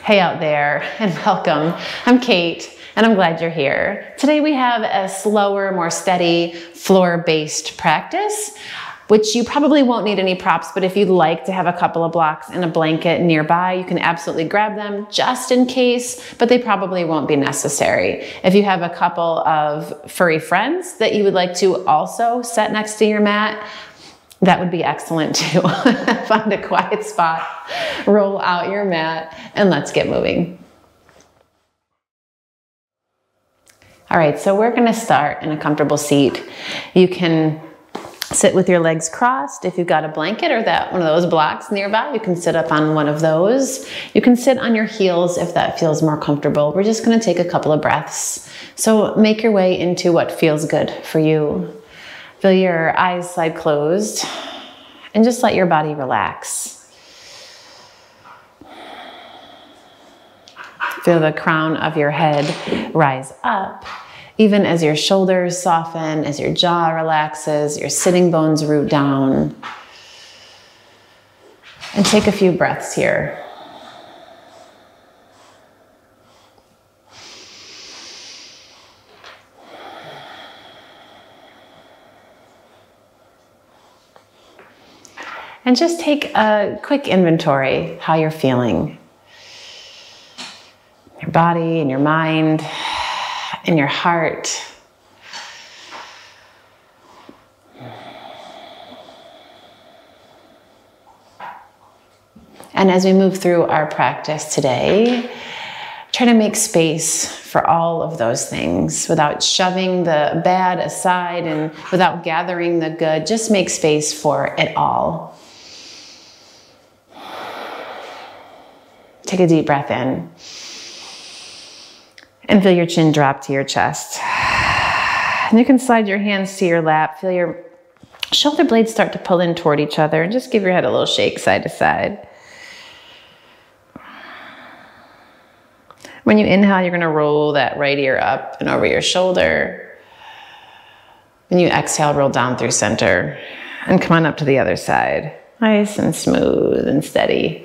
Hey out there, and welcome. I'm Kate, and I'm glad you're here. Today we have a slower, more steady, floor-based practice, which you probably won't need any props, but if you'd like to have a couple of blocks and a blanket nearby, you can absolutely grab them just in case, but they probably won't be necessary. If you have a couple of furry friends that you would like to also set next to your mat, that would be excellent too. Find a quiet spot, roll out your mat, and let's get moving. All right, so we're gonna start in a comfortable seat. You can sit with your legs crossed. If you've got a blanket or one of those blocks nearby, you can sit up on one of those. You can sit on your heels if that feels more comfortable. We're just gonna take a couple of breaths. So make your way into what feels good for you. Feel your eyes slide closed and just let your body relax. Feel the crown of your head rise up, even as your shoulders soften, as your jaw relaxes, your sitting bones root down. And take a few breaths here. And just take a quick inventory, how you're feeling. Your body and your mind and your heart. And as we move through our practice today, try to make space for all of those things without shoving the bad aside and without gathering the good. Just make space for it all. Take a deep breath in and feel your chin drop to your chest. And you can slide your hands to your lap. Feel your shoulder blades start to pull in toward each other and just give your head a little shake side to side. When you inhale, you're gonna roll that right ear up and over your shoulder. When you exhale, roll down through center and come on up to the other side. Nice and smooth and steady.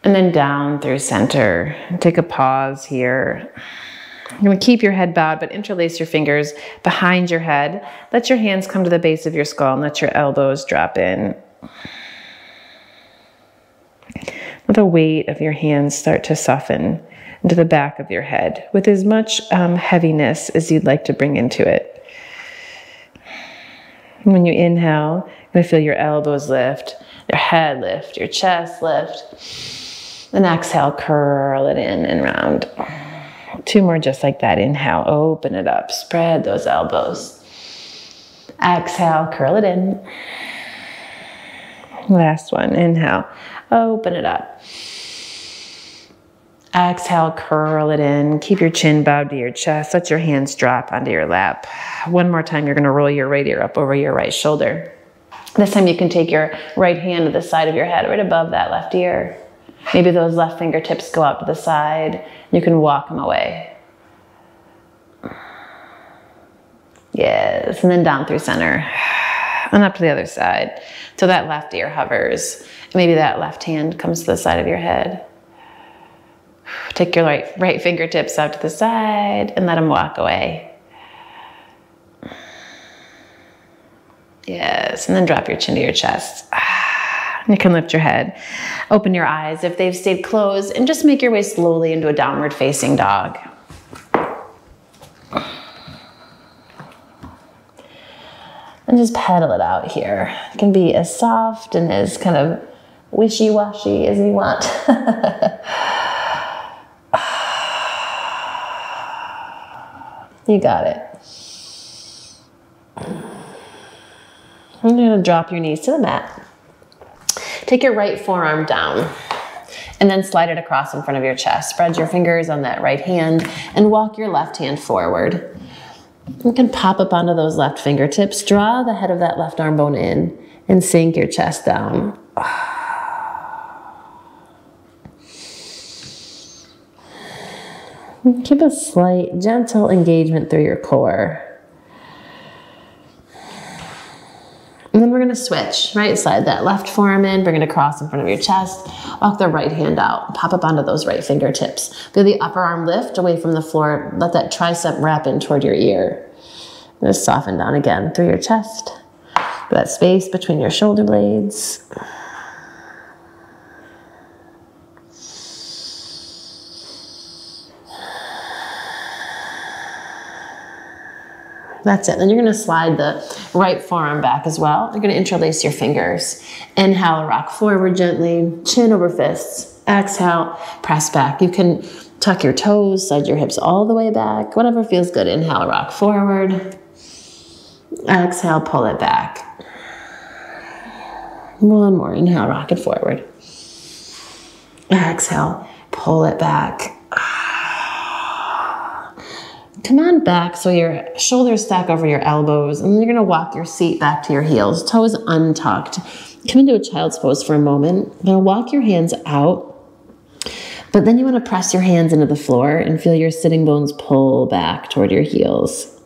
And then down through center. Take a pause here. You're gonna keep your head bowed, but interlace your fingers behind your head. Let your hands come to the base of your skull and let your elbows drop in. Let the weight of your hands start to soften into the back of your head with as much heaviness as you'd like to bring into it. And when you inhale, you're gonna feel your elbows lift, your head lift, your chest lift. Then exhale, curl it in and round. Two more just like that. Inhale, open it up, spread those elbows. Exhale, curl it in. Last one, inhale, open it up. Exhale, curl it in. Keep your chin bowed to your chest. Let your hands drop onto your lap. One more time, you're gonna roll your right ear up over your right shoulder. This time you can take your right hand to the side of your head, right above that left ear. Maybe those left fingertips go out to the side. You can walk them away. Yes, and then down through center and up to the other side. So that left ear hovers. Maybe that left hand comes to the side of your head. Take your right fingertips out to the side and let them walk away. Yes, and then drop your chin to your chest. You can lift your head, open your eyes if they've stayed closed, and just make your way slowly into a downward facing dog. And just pedal it out here. It can be as soft and as kind of wishy-washy as you want. You got it. I'm gonna drop your knees to the mat. Take your right forearm down and then slide it across in front of your chest. Spread your fingers on that right hand and walk your left hand forward. You can pop up onto those left fingertips. Draw the head of that left arm bone in and sink your chest down. Keep a slight, gentle engagement through your core. And then we're going to gonna switch, right? Slide that left forearm in, bring it across in front of your chest, walk the right hand out, pop up onto those right fingertips. Feel the upper arm lift away from the floor, let that tricep wrap in toward your ear. Just soften down again through your chest, that space between your shoulder blades. That's it. Then you're going to slide the right forearm back as well. You're going to interlace your fingers. Inhale, rock forward gently, chin over fists. Exhale, press back. You can tuck your toes, slide your hips all the way back, whatever feels good. Inhale, rock forward. Exhale, pull it back. One more. Inhale, rock it forward. Exhale, pull it back. Come on back so your shoulders stack over your elbows, and then you're gonna walk your seat back to your heels, toes untucked. Come into a child's pose for a moment. You're gonna walk your hands out, but then you wanna press your hands into the floor and feel your sitting bones pull back toward your heels.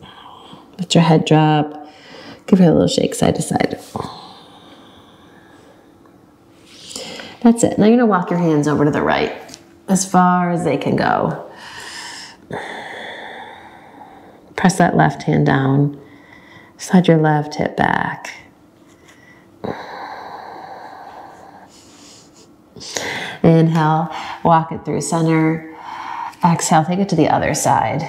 Let your head drop. Give it a little shake side to side. That's it. Now you're gonna walk your hands over to the right, as far as they can go. Press that left hand down. Slide your left hip back. Inhale, walk it through center. Exhale, take it to the other side.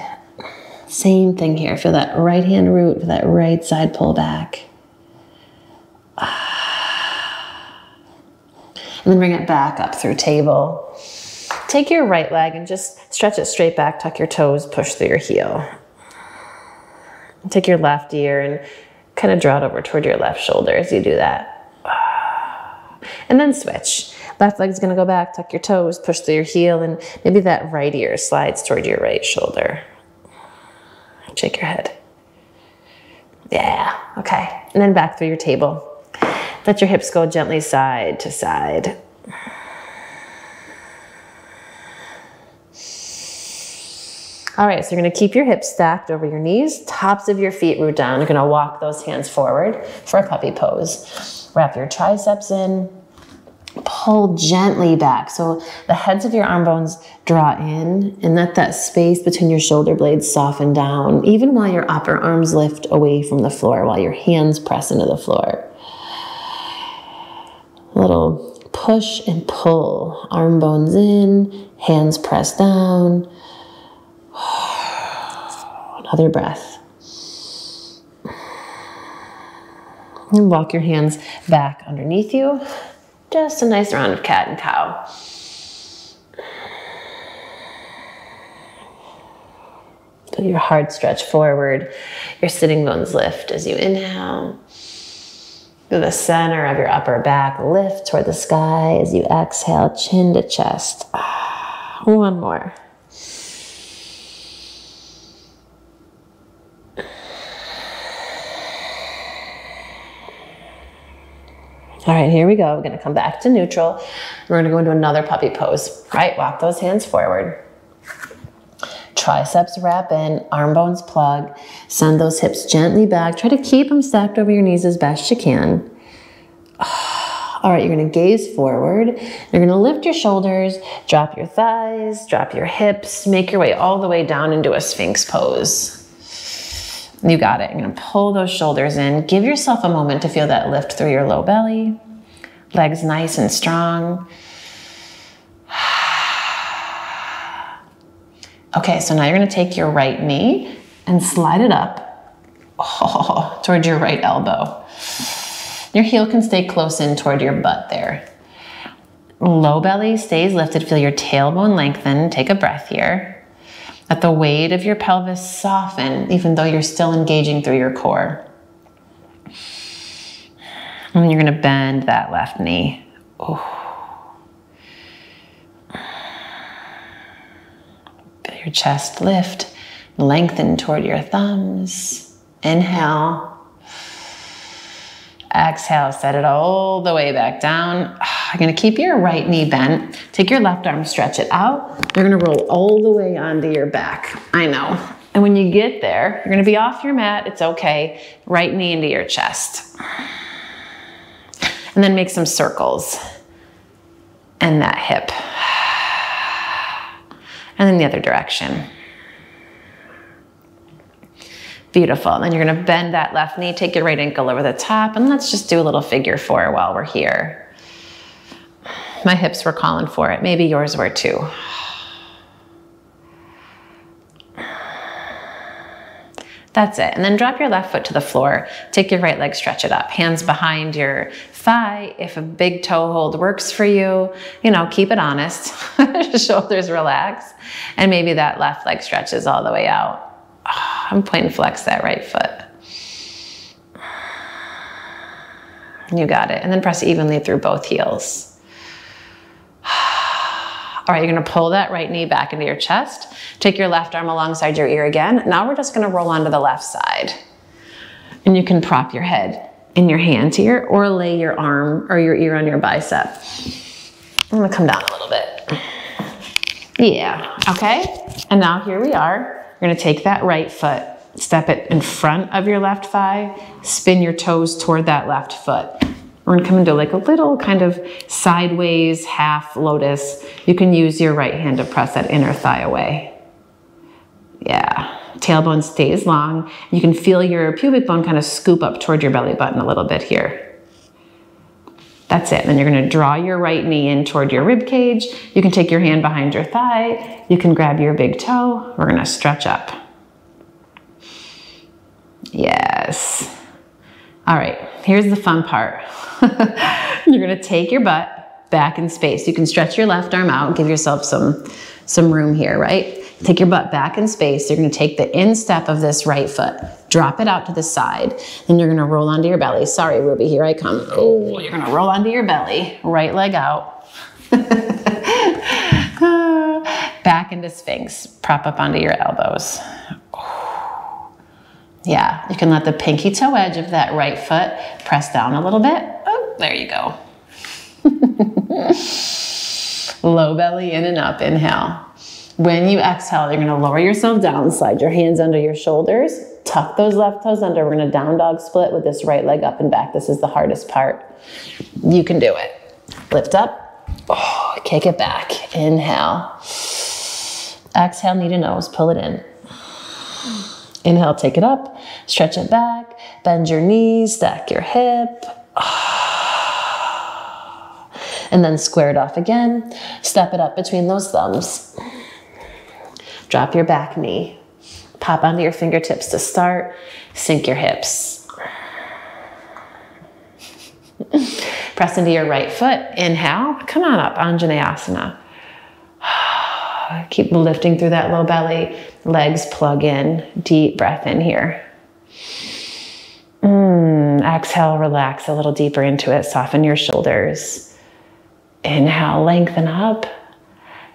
Same thing here. Feel that right hand root, feel that right side pull back. And then bring it back up through table. Take your right leg and just stretch it straight back, tuck your toes, push through your heel. Take your left ear and kind of draw it over toward your left shoulder as you do that. And then switch. Left leg's gonna go back, tuck your toes, push through your heel, and maybe that right ear slides toward your right shoulder. Shake your head. Yeah, okay. And then back through your table. Let your hips go gently side to side. All right, so you're gonna keep your hips stacked over your knees, tops of your feet root down. You're gonna walk those hands forward for a puppy pose. Wrap your triceps in, pull gently back. So the heads of your arm bones draw in and let that space between your shoulder blades soften down, even while your upper arms lift away from the floor, while your hands press into the floor. A little push and pull, arm bones in, hands press down. Another breath. And walk your hands back underneath you. Just a nice round of cat and cow. Feel your heart stretch forward. Your sitting bones lift as you inhale. Feel the center of your upper back lift toward the sky as you exhale, chin to chest. One more. All right, here we go. We're gonna come back to neutral. We're gonna go into another puppy pose. Right, walk those hands forward. Triceps wrap in, arm bones plug. Send those hips gently back. Try to keep them stacked over your knees as best you can. All right, you're gonna gaze forward. You're gonna lift your shoulders, drop your thighs, drop your hips, make your way all the way down into a Sphinx pose. You got it. You're gonna pull those shoulders in. Give yourself a moment to feel that lift through your low belly. Legs nice and strong. Okay, so now you're gonna take your right knee and slide it up toward your right elbow. Your heel can stay close in toward your butt there. Low belly stays lifted. Feel your tailbone lengthen. Take a breath here. Let the weight of your pelvis soften, even though you're still engaging through your core. And then you're gonna bend that left knee. Oh. Feel your chest lift, lengthen toward your thumbs. Inhale. Exhale, set it all the way back down. You're gonna keep your right knee bent. Take your left arm, stretch it out. You're gonna roll all the way onto your back. I know. And when you get there, you're gonna be off your mat. It's okay. Right knee into your chest. And then make some circles. And that hip. And then the other direction. Beautiful. And then you're gonna bend that left knee, take your right ankle over the top, and let's just do a little figure 4 while we're here. My hips were calling for it. Maybe yours were too. That's it. And then drop your left foot to the floor. Take your right leg, stretch it up. Hands behind your thigh. If a big toe hold works for you, you know, keep it honest. Shoulders relax. And maybe that left leg stretches all the way out. Oh, I'm pointing flex that right foot. You got it. And then press evenly through both heels. All right, you're gonna pull that right knee back into your chest. Take your left arm alongside your ear again. Now we're just gonna roll onto the left side. And you can prop your head in your hands here or lay your arm or your ear on your bicep. I'm gonna come down a little bit. Yeah, okay. And now here we are. You're gonna take that right foot, step it in front of your left thigh, spin your toes toward that left foot. We're gonna come into like a little kind of sideways half lotus. You can use your right hand to press that inner thigh away. Yeah, tailbone stays long. You can feel your pubic bone kind of scoop up toward your belly button a little bit here. That's it. And then you're gonna draw your right knee in toward your rib cage. You can take your hand behind your thigh. You can grab your big toe. We're gonna stretch up. Yes. All right, here's the fun part. You're gonna take your butt back in space. You can stretch your left arm out, give yourself some room here, right? Take your butt back in space. You're gonna take the instep of this right foot, drop it out to the side, then you're gonna roll onto your belly. Sorry, Ruby, here I come. Oh, you're gonna roll onto your belly, right leg out. Back into Sphinx, prop up onto your elbows. Yeah, you can let the pinky toe edge of that right foot press down a little bit. Oh, there you go. Low belly in and up, inhale. When you exhale, you're gonna lower yourself down, slide your hands under your shoulders, tuck those left toes under. We're gonna down dog split with this right leg up and back. This is the hardest part. You can do it. Lift up, oh, kick it back, inhale. Exhale, knee to nose, pull it in. Inhale, take it up, stretch it back, bend your knees, stack your hip. And then square it off again. Step it up between those thumbs. Drop your back knee. Pop onto your fingertips to start. Sink your hips. Press into your right foot. Inhale, come on up, Anjaneyasana. Keep lifting through that low belly. Legs plug in. Deep breath in here. Exhale, relax a little deeper into it. Soften your shoulders. Inhale, lengthen up.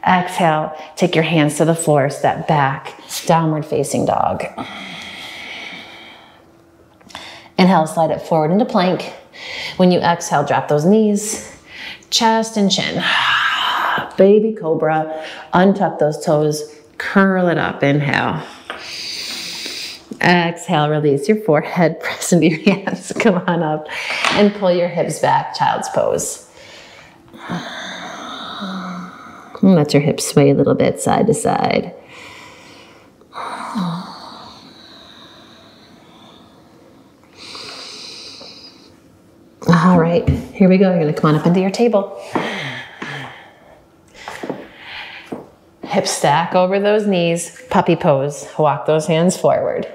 Exhale, take your hands to the floor, step back, downward facing dog. Inhale, slide it forward into plank. When you exhale, drop those knees, chest and chin. Baby Cobra, untuck those toes, curl it up, inhale. Exhale, release your forehead, press into your hands, come on up, and pull your hips back, child's pose. And let your hips sway a little bit side to side. All right, here we go. You're gonna come on up into your table. Hips stack over those knees, puppy pose. Walk those hands forward.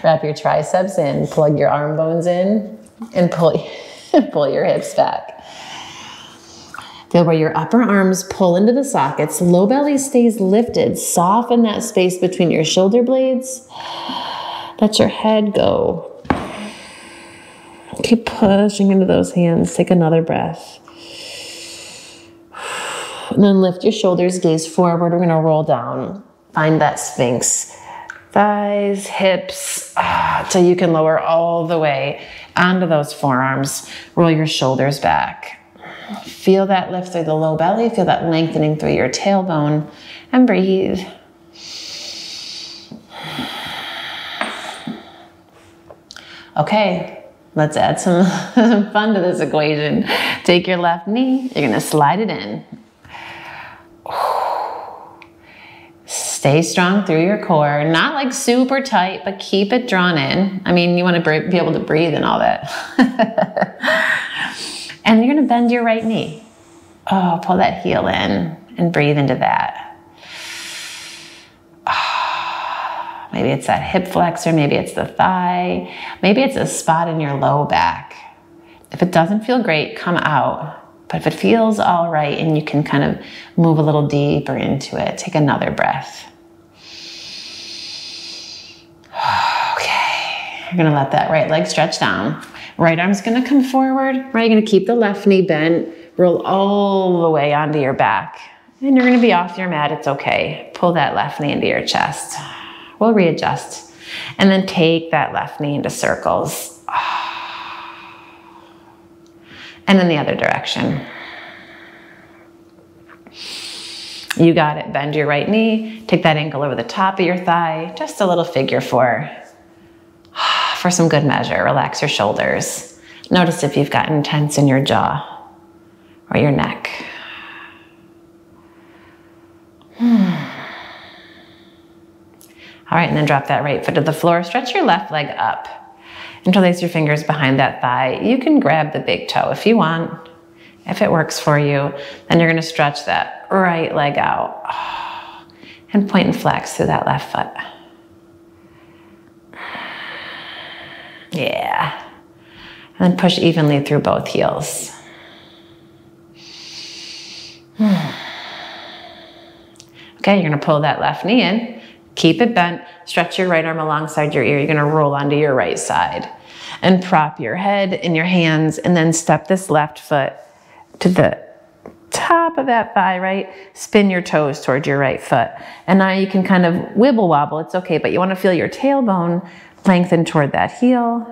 Wrap your triceps in, plug your arm bones in, and pull your hips back. Feel where your upper arms pull into the sockets, low belly stays lifted. Soften that space between your shoulder blades. Let your head go. Keep pushing into those hands. Take another breath. And then lift your shoulders, gaze forward. We're gonna roll down. Find that Sphinx. Thighs, hips, till you can lower all the way onto those forearms. Roll your shoulders back. Feel that lift through the low belly. Feel that lengthening through your tailbone. And breathe. Okay, Let's add some fun to this equation. Take your left knee, you're gonna slide it in. Stay strong through your core, not like super tight, but keep it drawn in. I mean, you wanna be able to breathe and all that. And you're gonna bend your right knee. Oh, pull that heel in and breathe into that. Maybe it's that hip flexor, maybe it's the thigh, maybe it's a spot in your low back. If it doesn't feel great, come out. But if it feels all right and you can kind of move a little deeper into it, take another breath. Okay, you're gonna let that right leg stretch down. Right arm's gonna come forward, right? You're gonna keep the left knee bent, roll all the way onto your back. And you're gonna be off your mat, it's okay. Pull that left knee into your chest. We'll readjust. And then take that left knee into circles. And in the other direction. You got it. Bend your right knee. Take that ankle over the top of your thigh. Just a little figure four. For some good measure, relax your shoulders. Notice if you've gotten tense in your jaw or your neck. All right, and then drop that right foot to the floor. Stretch your left leg up. Interlace your fingers behind that thigh. You can grab the big toe if you want. If it works for you, then you're gonna stretch that right leg out and point and flex through that left foot. Yeah. And then push evenly through both heels. Okay, you're gonna pull that left knee in. Keep it bent, stretch your right arm alongside your ear. You're gonna roll onto your right side and prop your head in your hands and then step this left foot to the top of that thigh, right? Spin your toes towards your right foot. And now you can kind of wibble wobble, it's okay, but you wanna feel your tailbone lengthen toward that heel.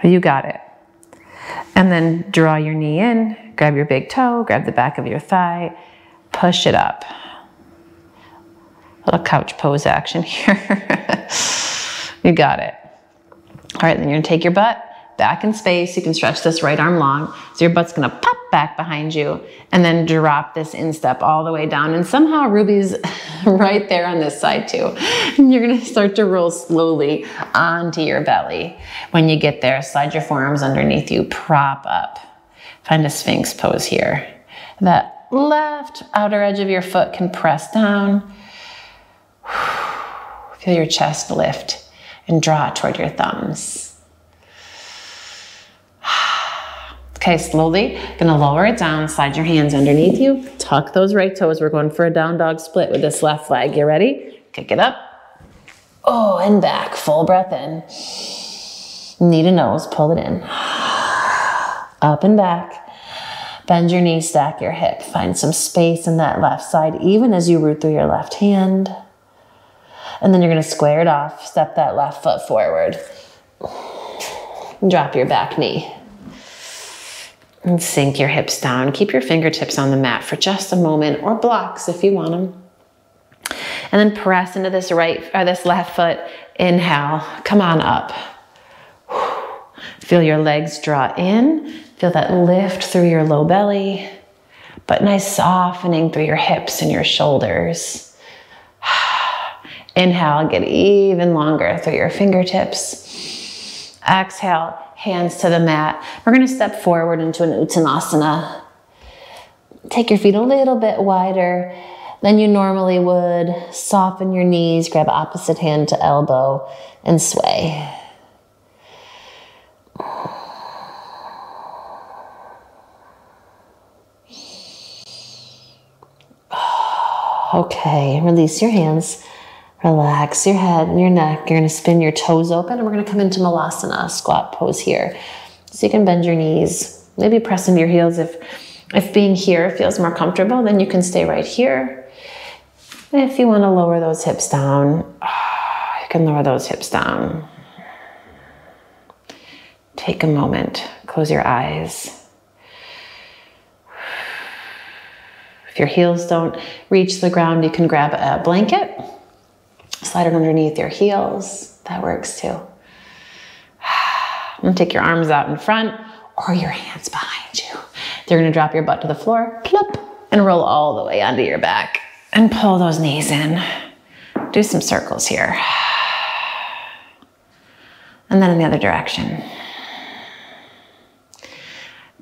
You got it. And then draw your knee in, grab your big toe, grab the back of your thigh, push it up. Little couch pose action here. You got it. All right, then you're gonna take your butt back in space. You can stretch this right arm long. So your butt's gonna pop back behind you and then drop this instep all the way down. And somehow Ruby's right there on this side too. And you're gonna start to roll slowly onto your belly. When you get there, slide your forearms underneath you, prop up. Find a Sphinx pose here. That left outer edge of your foot can press down. Feel your chest lift and draw toward your thumbs. Okay, slowly, gonna lower it down, slide your hands underneath you, tuck those right toes. We're going for a down dog split with this left leg. You ready? Kick it up. Oh, and back, full breath in. Knee to nose, pull it in. Up and back. Bend your knee, stack your hip. Find some space in that left side, even as you root through your left hand. And then you're gonna square it off, step that left foot forward. And drop your back knee. And sink your hips down. Keep your fingertips on the mat for just a moment, or blocks if you want them. And then press into this this left foot. Inhale, come on up. Feel your legs draw in. Feel that lift through your low belly, but nice softening through your hips and your shoulders. Inhale, get even longer through your fingertips. Exhale, hands to the mat. We're gonna step forward into an Uttanasana. Take your feet a little bit wider than you normally would. Soften your knees, grab opposite hand to elbow and sway. Okay, release your hands. Relax your head and your neck. You're gonna spin your toes open and we're gonna come into Malasana, squat pose here. So you can bend your knees, maybe press into your heels. If being here feels more comfortable, then you can stay right here. And if you wanna lower those hips down, you can lower those hips down. Take a moment, close your eyes. If your heels don't reach the ground, you can grab a blanket, slide it underneath your heels. That works too. And take your arms out in front or your hands behind you. You're gonna drop your butt to the floor, plop, and roll all the way onto your back. And pull those knees in. Do some circles here. And then in the other direction.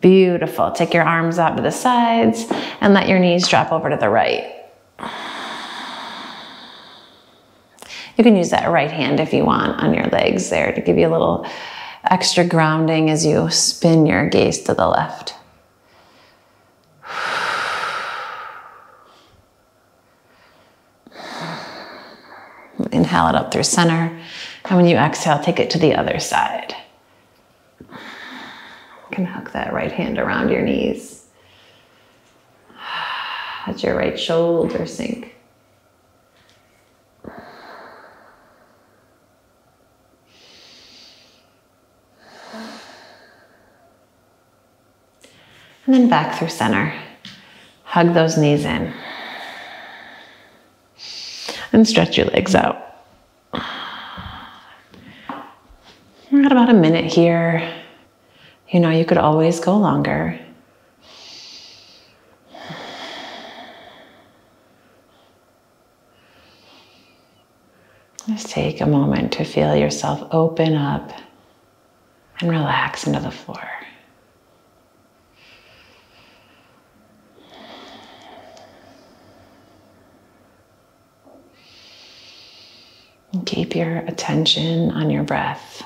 Beautiful. Take your arms out to the sides and let your knees drop over to the right. You can use that right hand if you want on your legs there to give you a little extra grounding as you spin your gaze to the left. Inhale it up through center. And when you exhale, take it to the other side. You can hook that right hand around your knees. Let your right shoulder sink. And then back through center. Hug those knees in. And stretch your legs out. We're at about a minute here. You know, you could always go longer. Just take a moment to feel yourself open up and relax into the floor. And keep your attention on your breath.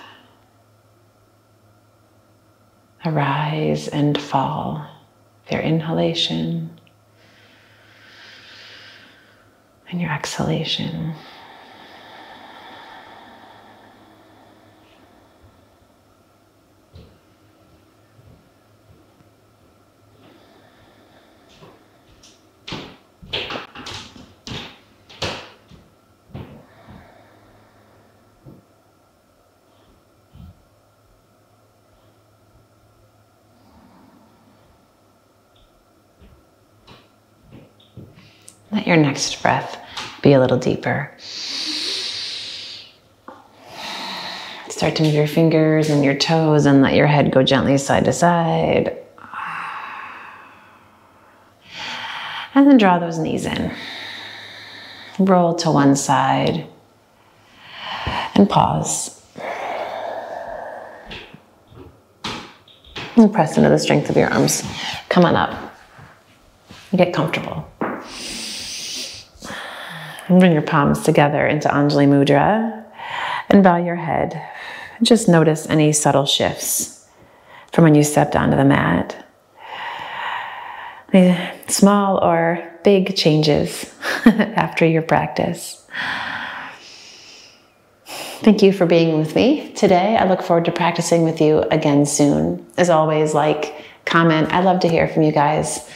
A rise and fall of your inhalation and your exhalation. Let your next breath be a little deeper. Start to move your fingers and your toes and let your head go gently side to side. And then draw those knees in. Roll to one side and pause. And press into the strength of your arms. Come on up. Get comfortable. And bring your palms together into Anjali Mudra and bow your head. Just notice any subtle shifts from when you stepped onto the mat. Any small or big changes after your practice. Thank you for being with me today. I look forward to practicing with you again soon. As always, like, comment. I'd love to hear from you guys.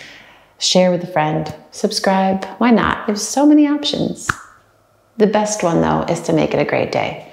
Share with a friend, subscribe, why not? There's so many options. The best one though is to make it a great day.